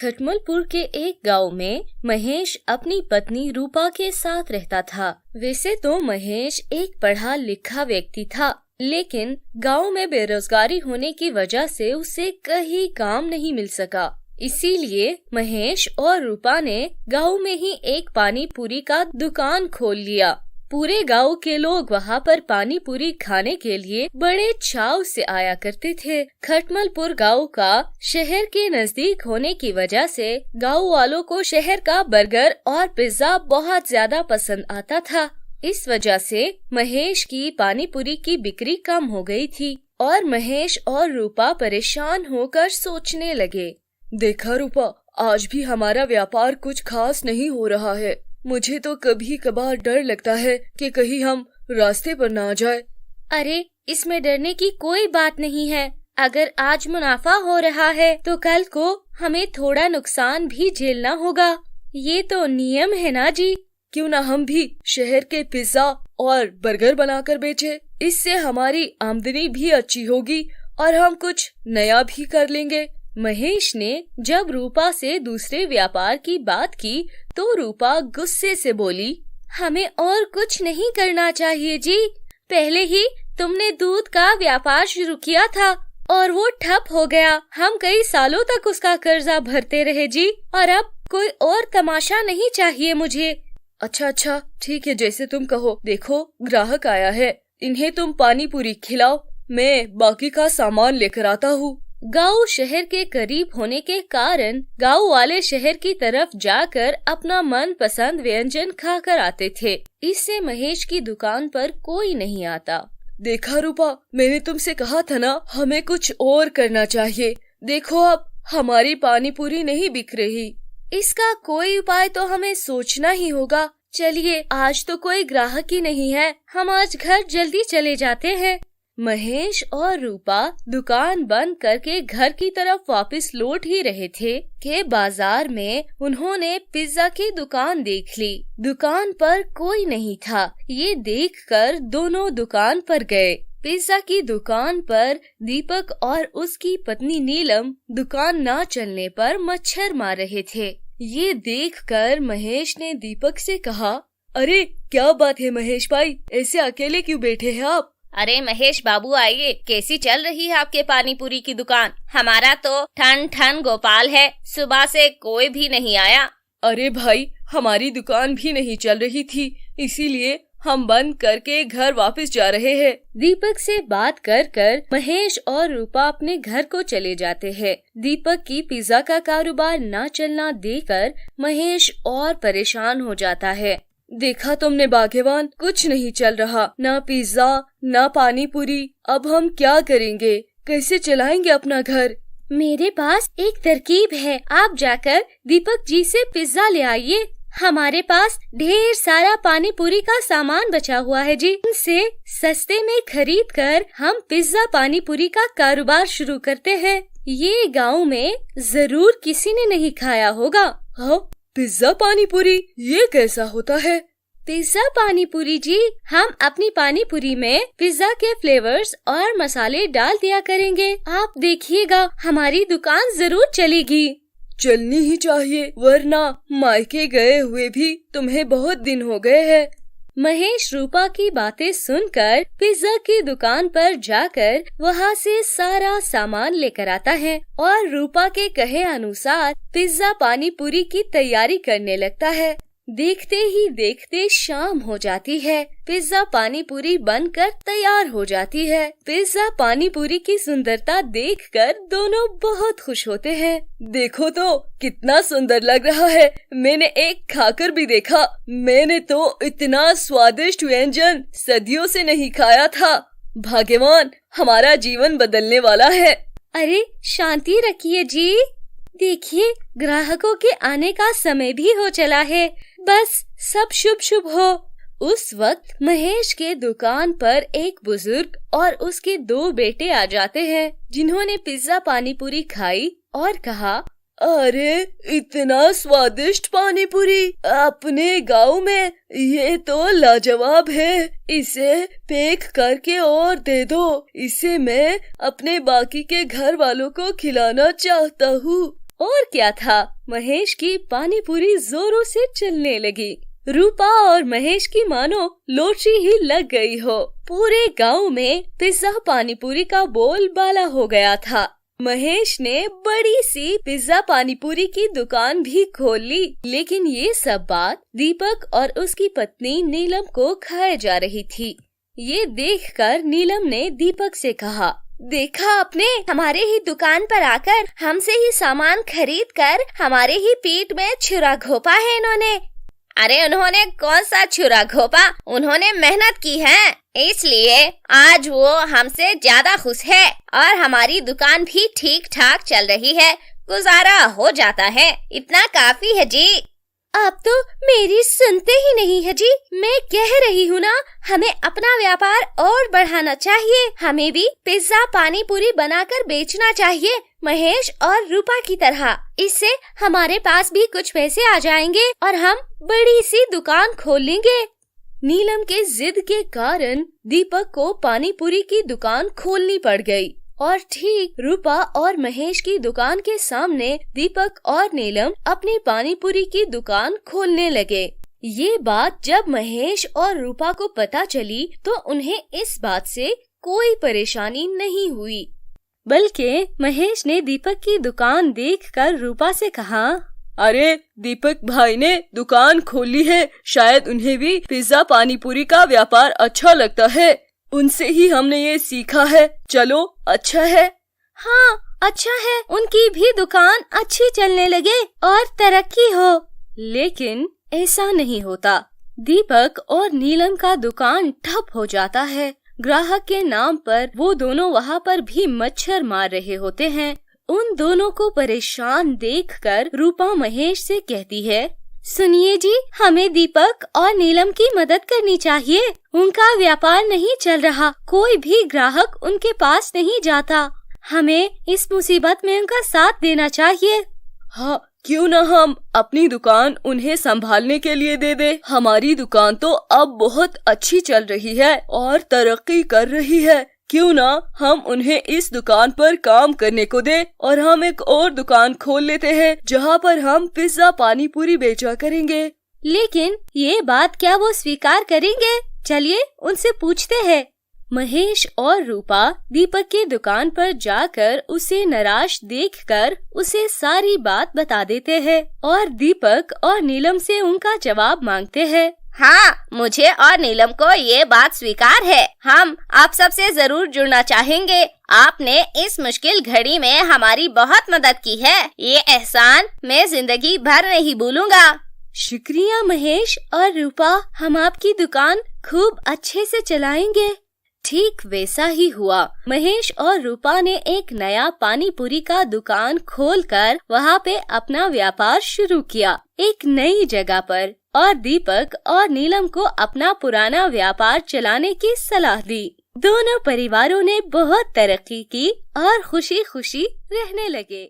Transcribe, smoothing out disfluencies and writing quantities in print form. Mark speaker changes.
Speaker 1: खटमलपुर के एक गांव में महेश अपनी पत्नी रूपा के साथ रहता था। वैसे तो महेश एक पढ़ा लिखा व्यक्ति था, लेकिन गांव में बेरोजगारी होने की वजह से उसे कहीं काम नहीं मिल सका। इसीलिए महेश और रूपा ने गांव में ही एक पानी पूरी का दुकान खोल लिया। पूरे गांव के लोग वहां पर पानी पूरी खाने के लिए बड़े चाव से आया करते थे। खटमलपुर गांव का शहर के नजदीक होने की वजह से गांव वालों को शहर का बर्गर और पिज्जा बहुत ज्यादा पसंद आता था। इस वजह से महेश की पानी पूरी की बिक्री कम हो गई थी और महेश और रूपा परेशान होकर सोचने लगे।
Speaker 2: देखा रूपा, आज भी हमारा व्यापार कुछ खास नहीं हो रहा है। मुझे तो कभी कभार डर लगता है कि कहीं हम रास्ते पर ना आ जाए।
Speaker 1: अरे, इसमें डरने की कोई बात नहीं है। अगर आज मुनाफा हो रहा है तो कल को हमें थोड़ा नुकसान भी झेलना होगा। ये तो नियम है ना जी।
Speaker 2: क्यों ना हम भी शहर के पिज्जा और बर्गर बनाकर बेचे। इससे हमारी आमदनी भी अच्छी होगी और हम कुछ नया भी कर लेंगे।
Speaker 1: महेश ने जब रूपा से दूसरे व्यापार की बात की तो रूपा गुस्से से बोली, हमें और कुछ नहीं करना चाहिए जी। पहले ही तुमने दूध का व्यापार शुरू किया था और वो ठप हो गया। हम कई सालों तक उसका कर्जा भरते रहे जी, और अब कोई और तमाशा नहीं चाहिए मुझे।
Speaker 2: अच्छा, ठीक है, जैसे तुम कहो। देखो, ग्राहक आया है, इन्हें तुम पानी पूरी खिलाओ, मैं बाकी का सामान लेकर आता हूँ।
Speaker 1: गांव शहर के करीब होने के कारण गांव वाले शहर की तरफ जाकर अपना मन पसंद व्यंजन खाकर आते थे। इससे महेश की दुकान पर कोई नहीं आता।
Speaker 2: देखा रूपा, मैंने तुमसे कहा था ना, हमें कुछ और करना चाहिए। देखो, अब हमारी पानी पूरी नहीं बिक रही।
Speaker 1: इसका कोई उपाय तो हमें सोचना ही होगा। चलिए, आज तो कोई ग्राहक ही नहीं है, हम आज घर जल्दी चले जाते हैं। महेश और रूपा दुकान बंद करके घर की तरफ वापस लौट ही रहे थे कि बाजार में उन्होंने पिज्जा की दुकान देख ली। दुकान पर कोई नहीं था। ये देखकर दोनों दुकान पर गए। पिज्जा की दुकान पर दीपक और उसकी पत्नी नीलम दुकान न चलने पर मच्छर मार रहे थे। ये देखकर महेश ने दीपक से कहा,
Speaker 2: अरे क्या बात है महेश भाई, ऐसे अकेले क्यों बैठे हैं आप?
Speaker 3: अरे महेश बाबू, आइए। कैसी चल रही है आपके पानी पूरी की दुकान? हमारा तो ठन ठन गोपाल है, सुबह से कोई भी नहीं आया।
Speaker 2: अरे भाई, हमारी दुकान भी नहीं चल रही थी, इसीलिए हम बंद करके घर वापस जा रहे हैं।
Speaker 1: दीपक से बात कर महेश और रूपा अपने घर को चले जाते हैं। दीपक की पिज्जा का कारोबार न चलना देखकर महेश और परेशान हो जाता है।
Speaker 2: देखा तुमने भाग्यवान, कुछ नहीं चल रहा, ना पिज्जा ना पानी पूरी। अब हम क्या करेंगे? कैसे चलाएंगे अपना घर?
Speaker 1: मेरे पास एक तरकीब है, आप जाकर दीपक जी से पिज्जा ले आइए। हमारे पास ढेर सारा पानी पूरी का सामान बचा हुआ है जी। इनसे सस्ते में खरीद कर हम पिज्जा पानी पूरी का कारोबार शुरू करते हैं। ये गांव में जरूर किसी ने नहीं खाया होगा।
Speaker 2: हाँ, पिज्जा पानी पूरी, ये कैसा होता है?
Speaker 1: पिज्जा पानी पूरी जी, हम अपनी पानी पूरी में पिज्जा के फ्लेवर्स और मसाले डाल दिया करेंगे। आप देखिएगा, हमारी दुकान जरूर चलेगी।
Speaker 2: चलनी ही चाहिए, वरना मायके गए हुए भी तुम्हें बहुत दिन हो गए हैं।
Speaker 1: महेश रूपा की बातें सुनकर पिज्जा की दुकान पर जाकर वहां से सारा सामान लेकर आता है और रूपा के कहे अनुसार पिज्जा पानी पूरी की तैयारी करने लगता है। देखते ही देखते शाम हो जाती है। पिज्जा पानी पूरी बनकर तैयार हो जाती है। पिज्जा पानी पूरी की सुंदरता देखकर दोनों बहुत खुश होते हैं।
Speaker 2: देखो तो कितना सुंदर लग रहा है। मैंने एक खाकर भी देखा। मैंने तो इतना स्वादिष्ट व्यंजन सदियों से नहीं खाया था। भाग्यवान, हमारा जीवन बदलने वाला है।
Speaker 1: अरे शांति रखिए जी। देखिए, ग्राहकों के आने का समय भी हो चला है। बस सब शुभ शुभ हो। उस वक्त महेश के दुकान पर एक बुजुर्ग और उसके 2 बेटे आ जाते हैं, जिन्होंने पिज्जा पानी पूरी खाई और कहा,
Speaker 2: अरे इतना स्वादिष्ट पानी पूरी अपने गांव में, ये तो लाजवाब है। इसे पैक करके और दे दो। इसे मैं अपने बाकी के घर वालों को खिलाना चाहता हूँ।
Speaker 1: और क्या था, महेश की पानी पूरी जोरों से चलने लगी। रूपा और महेश की मानो लॉटरी ही लग गई हो। पूरे गांव में पिज्जा पानी पूरी का बोलबाला हो गया था। महेश ने बड़ी सी पिज्जा पानी पूरी की दुकान भी खोल ली, लेकिन ये सब बात दीपक और उसकी पत्नी नीलम को खाए जा रही थी। ये देखकर नीलम ने दीपक से कहा,
Speaker 3: देखा आपने, हमारे ही दुकान पर आकर हमसे ही सामान खरीद कर हमारे ही पीठ में छुरा घोपा है इन्होंने। अरे उन्होंने कौन सा छुरा घोपा, उन्होंने मेहनत की है, इसलिए आज वो हमसे ज्यादा खुश है और हमारी दुकान भी ठीक ठाक चल रही है, गुजारा हो जाता है, इतना काफी है जी।
Speaker 1: आप तो मेरी सुनते ही नहीं है जी। मैं कह रही हूँ ना, हमें अपना व्यापार और बढ़ाना चाहिए। हमें भी पिज्जा पानी पूरी बनाकर बेचना चाहिए, महेश और रूपा की तरह। इससे हमारे पास भी कुछ पैसे आ जाएंगे और हम बड़ी सी दुकान खोल लेंगे। नीलम के जिद के कारण दीपक को पानी पूरी की दुकान खोलनी पड़ गई और ठीक रूपा और महेश की दुकान के सामने दीपक और नीलम अपनी पानी पूरी की दुकान खोलने लगे। ये बात जब महेश और रूपा को पता चली तो उन्हें इस बात से कोई परेशानी नहीं हुई, बल्कि महेश ने दीपक की दुकान देखकर रूपा से कहा,
Speaker 2: अरे दीपक भाई ने दुकान खोली है, शायद उन्हें भी पिज्जा पानी पूरी का व्यापार अच्छा लगता है, उनसे ही हमने ये सीखा है। चलो अच्छा है।
Speaker 1: हाँ अच्छा है, उनकी भी दुकान अच्छी चलने लगे और तरक्की हो। लेकिन ऐसा नहीं होता। दीपक और नीलम का दुकान ठप हो जाता है। ग्राहक के नाम पर वो दोनों वहाँ पर भी मच्छर मार रहे होते हैं। उन दोनों को परेशान देखकर रूपा महेश से कहती है, सुनिए जी, हमें दीपक और नीलम की मदद करनी चाहिए। उनका व्यापार नहीं चल रहा, कोई भी ग्राहक उनके पास नहीं जाता। हमें इस मुसीबत में उनका साथ देना चाहिए।
Speaker 2: हाँ, क्यों न हम अपनी दुकान उन्हें संभालने के लिए दे दे। हमारी दुकान तो अब बहुत अच्छी चल रही है और तरक्की कर रही है। क्यों ना हम उन्हें इस दुकान पर काम करने को दे और हम एक और दुकान खोल लेते हैं जहाँ पर हम पिज्जा पानी पूरी बेचा करेंगे।
Speaker 1: लेकिन ये बात क्या वो स्वीकार करेंगे? चलिए उनसे पूछते हैं। महेश और रूपा दीपक की दुकान पर जाकर उसे निराश देखकर उसे सारी बात बता देते हैं और दीपक और नीलम से उनका जवाब मांगते हैं।
Speaker 3: हाँ, मुझे और नीलम को ये बात स्वीकार है। हम आप सबसे जरूर जुड़ना चाहेंगे। आपने इस मुश्किल घड़ी में हमारी बहुत मदद की है, ये एहसान मैं जिंदगी भर नहीं भूलूंगा।
Speaker 1: शुक्रिया महेश और रूपा, हम आपकी दुकान खूब अच्छे से चलाएंगे। ठीक वैसा ही हुआ। महेश और रूपा ने एक नया पानी पूरी का दुकान खोलकर वहाँ पे अपना व्यापार शुरू किया, एक नई जगह पर, और दीपक और नीलम को अपना पुराना व्यापार चलाने की सलाह दी। दोनों परिवारों ने बहुत तरक्की की और खुशी खुशी रहने लगे।